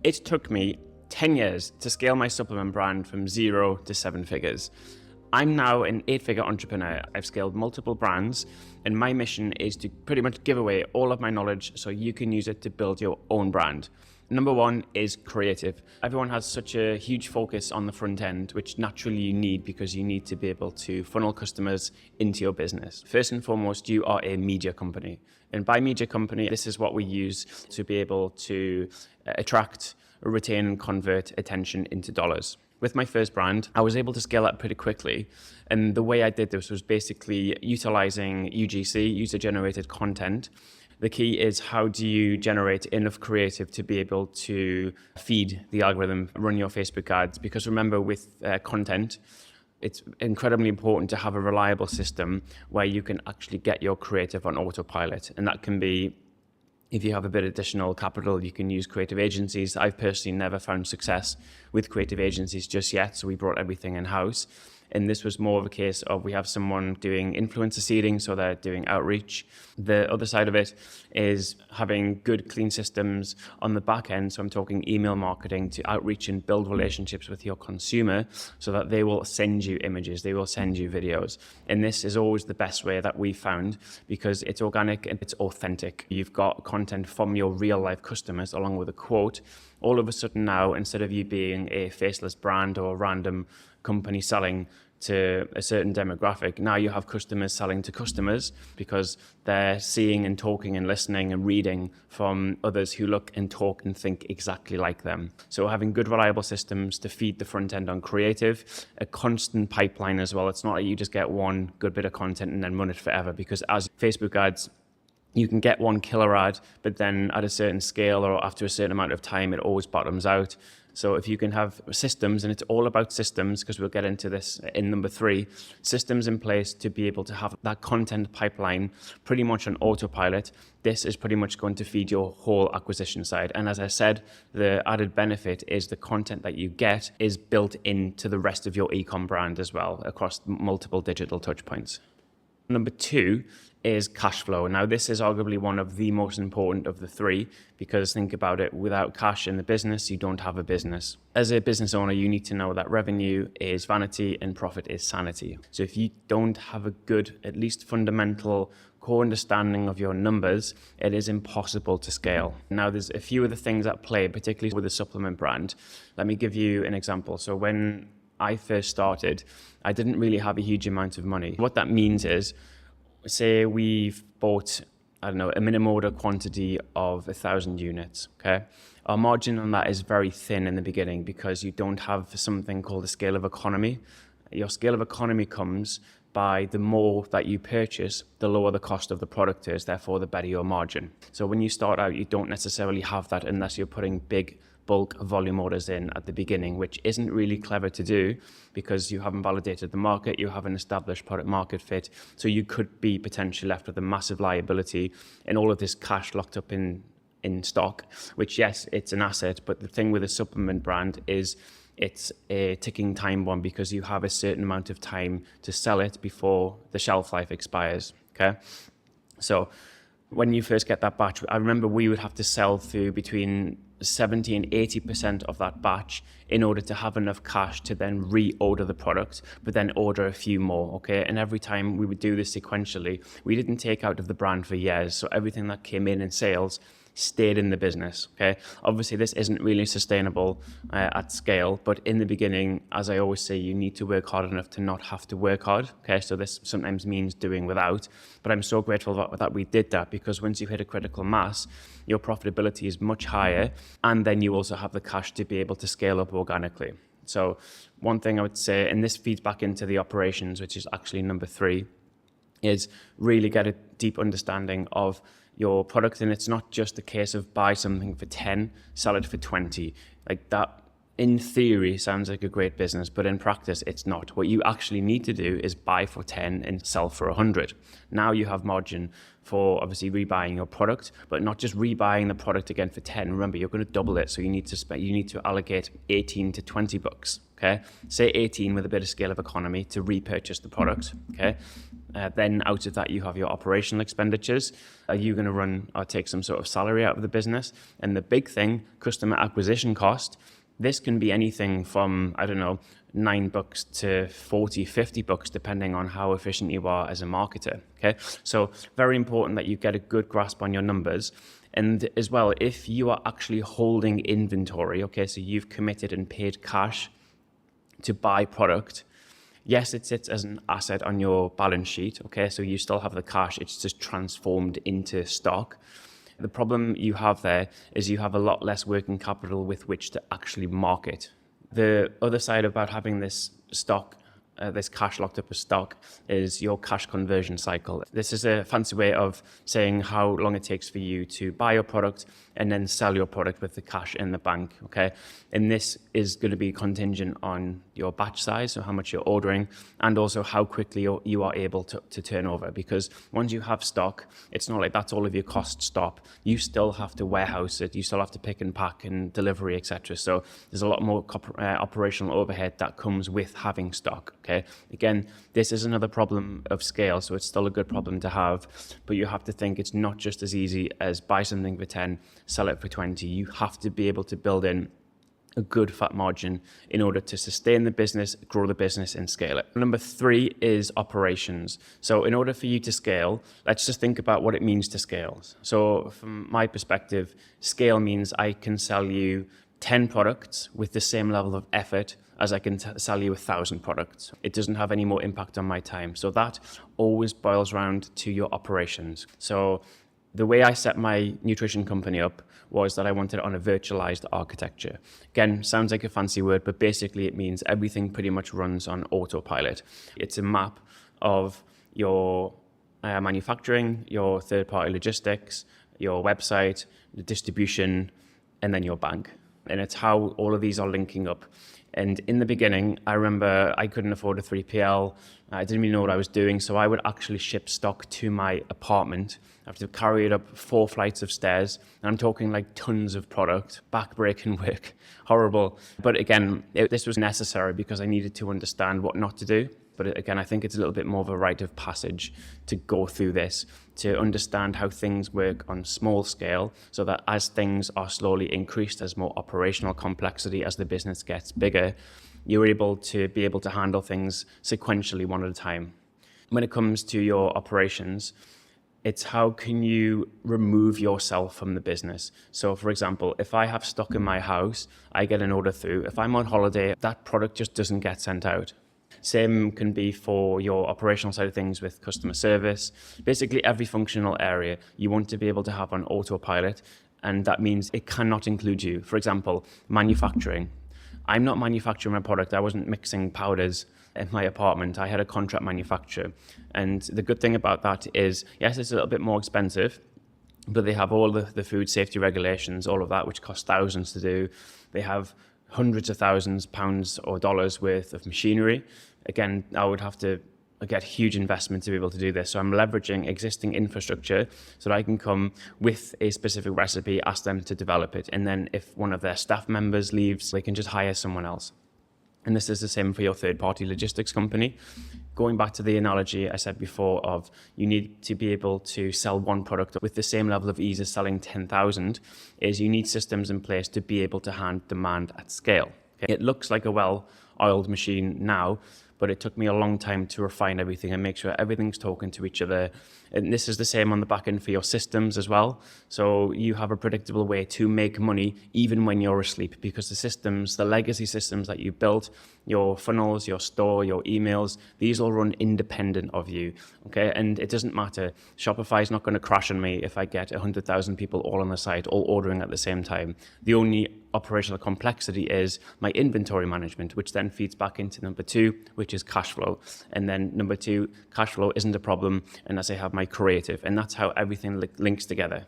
It took me 10 years to scale my supplement brand from 0 to 7 figures. I'm now an 8-figure entrepreneur. I've scaled multiple brands, and my mission is to pretty much give away all of my knowledge so you can use it to build your own brand. Number one is creative. Everyone has such a huge focus on the front end, which naturally you need because you need to be able to funnel customers into your business. First and foremost, you are a media company. And by media company, this is what we use to be able to attract, retain, and convert attention into dollars. With my first brand, I was able to scale that pretty quickly. And the way I did this was basically utilizing UGC, user-generated content. The key is, how do you generate enough creative to be able to feed the algorithm, run your Facebook ads? Because remember, with content, it's incredibly important to have a reliable system where you can actually get your creative on autopilot. And that can be, if you have a bit of additional capital, you can use creative agencies. I've personally never found success with creative agencies just yet, so we brought everything in-house. And this was more of a case of, we have someone doing influencer seeding, so they're doing outreach. The other side of it is having good, clean systems on the back end. So I'm talking email marketing to outreach and build relationships with your consumer so that they will send you images, they will send you videos. And this is always the best way that we've found, because it's organic and it's authentic. You've got content from your real life customers along with a quote. All of a sudden now, instead of you being a faceless brand or a random company selling to a certain demographic, now you have customers selling to customers because they're seeing and talking and listening and reading from others who look and talk and think exactly like them. So having good, reliable systems to feed the front end on creative, a constant pipeline as well. It's not like you just get one good bit of content and then run it forever, because as Facebook ads, you can get one killer ad, but then at a certain scale or after a certain amount of time, it always bottoms out. So if you can have systems, and it's all about systems, because we'll get into this in number 3, systems in place to be able to have that content pipeline pretty much on autopilot, this is pretty much going to feed your whole acquisition side. And as I said, the added benefit is the content that you get is built into the rest of your e-com brand as well, across multiple digital touch points. Number 2 is cash flow. Now, this is arguably one of the most important of the 3, because think about it, without cash in the business, you don't have a business. As a business owner, you need to know that revenue is vanity and profit is sanity. So if you don't have a good, at least fundamental core understanding of your numbers, it is impossible to scale. Now, there's a few of the things at play, particularly with the supplement brand. Let me give you an example. So when I first started, I didn't really have a huge amount of money. What that means is, say we've bought, a minimum order quantity of 1,000 units, okay? Our margin on that is very thin in the beginning because you don't have something called a scale of economy. Your scale of economy comes by the more that you purchase, the lower the cost of the product is, therefore the better your margin. So when you start out, you don't necessarily have that unless you're putting big bulk volume orders in at the beginning, which isn't really clever to do because you haven't validated the market, you haven't established product market fit. So you could be potentially left with a massive liability and all of this cash locked up in stock, which, yes, it's an asset, but the thing with a supplement brand is it's a ticking time bomb, because you have a certain amount of time to sell it before the shelf life expires, okay? So when you first get that batch, I remember we would have to sell through between 70 and 80% of that batch in order to have enough cash to then reorder the product, but then order a few more, okay? And every time we would do this sequentially, we didn't take out of the brand for years. So everything that came in sales stayed in the business, okay? Obviously, this isn't really sustainable at scale, but in the beginning, as I always say, you need to work hard enough to not have to work hard, okay? So this sometimes means doing without, but I'm so grateful that we did that, because once you hit a critical mass, your profitability is much higher, and then you also have the cash to be able to scale up organically. So one thing I would say, and this feeds back into the operations, which is actually number 3, is really get a deep understanding of your product. And it's not just a case of buy something for 10, sell it for 20. Like that, in theory, sounds like a great business, but in practice, it's not. What you actually need to do is buy for 10 and sell for 100. Now you have margin for obviously rebuying your product, but not just rebuying the product again for 10. Remember, you're going to double it, so you need to allocate 18 to 20 bucks. Okay, say 18 with a bit of scale of economy to repurchase the product. Okay, Then out of that, you have your operational expenditures. Are you going to run or take some sort of salary out of the business? And the big thing, customer acquisition cost. This can be anything from, I don't know, $9 to $40, $50, depending on how efficient you are as a marketer. Okay, so very important that you get a good grasp on your numbers. And as well, if you are actually holding inventory, okay, so you've committed and paid cash to buy product. Yes, it sits as an asset on your balance sheet, okay? So you still have the cash, it's just transformed into stock. The problem you have there is you have a lot less working capital with which to actually market. The other side about having this stock, this cash locked up as stock, is your cash conversion cycle. This is a fancy way of saying how long it takes for you to buy your product and then sell your product with the cash in the bank, okay? And this is going to be contingent on your batch size, so how much you're ordering, and also how quickly you are able to turn over. Because once you have stock, it's not like that's all of your costs stop. You still have to warehouse it, you still have to pick and pack and delivery, etc. So there's a lot more operational overhead that comes with having stock, okay? Again, this is another problem of scale, so it's still a good problem to have, but you have to think it's not just as easy as buy something for 10, sell it for 20. You have to be able to build in a good fat margin in order to sustain the business, grow the business, and scale it. Number 3 is operations. So in order for you to scale, let's just think about what it means to scale. So from my perspective, scale means I can sell you 10 products with the same level of effort as I can sell you 1,000 products. It doesn't have any more impact on my time. So that always boils around to your operations. So the way I set my nutrition company up was that I wanted it on a virtualized architecture. Again, sounds like a fancy word, but basically it means everything pretty much runs on autopilot. It's a map of your manufacturing, your third-party logistics, your website, the distribution, and then your bank. And it's how all of these are linking up. And in the beginning, I remember I couldn't afford a 3PL. I didn't even know what I was doing. So I would actually ship stock to my apartment. I have to carry it up 4 flights of stairs. And I'm talking like tons of product, back-breaking work, horrible. But again, this was necessary because I needed to understand what not to do. But again, I think it's a little bit more of a rite of passage to go through this, to understand how things work on small scale, so that as things are slowly increased, as more operational complexity, as the business gets bigger, you're able to handle things sequentially one at a time. When it comes to your operations, it's how can you remove yourself from the business. So for example, if I have stock in my house, I get an order through. If I'm on holiday, that product just doesn't get sent out. Same can be for your operational side of things with customer service. Basically, every functional area you want to be able to have on autopilot, and that means it cannot include you. For example, manufacturing. I'm not manufacturing my product. I wasn't mixing powders in my apartment. I had a contract manufacturer. And the good thing about that is, yes, it's a little bit more expensive, but they have all the food safety regulations, all of that, which cost thousands to do. They have hundreds of thousands pounds or dollars worth of machinery. Again, I would have to get huge investment to be able to do this. So I'm leveraging existing infrastructure so that I can come with a specific recipe, ask them to develop it. And then if one of their staff members leaves, they can just hire someone else. And this is the same for your third-party logistics company. Going back to the analogy I said before of you need to be able to sell one product with the same level of ease as selling 10,000, is you need systems in place to be able to handle demand at scale. Okay? It looks like a well-oiled machine now, but it took me a long time to refine everything and make sure everything's talking to each other. And this is the same on the back end for your systems as well. So you have a predictable way to make money even when you're asleep, because the systems, the legacy systems that you built, your funnels, your store, your emails, these all run independent of you, okay? And it doesn't matter. Shopify is not going to crash on me if I get 100,000 people all on the site, all ordering at the same time. The only operational complexity is my inventory management, which then feeds back into number 2, which is cash flow. And then number 2, cash flow isn't a problem unless I have my creative. And that's how everything links together.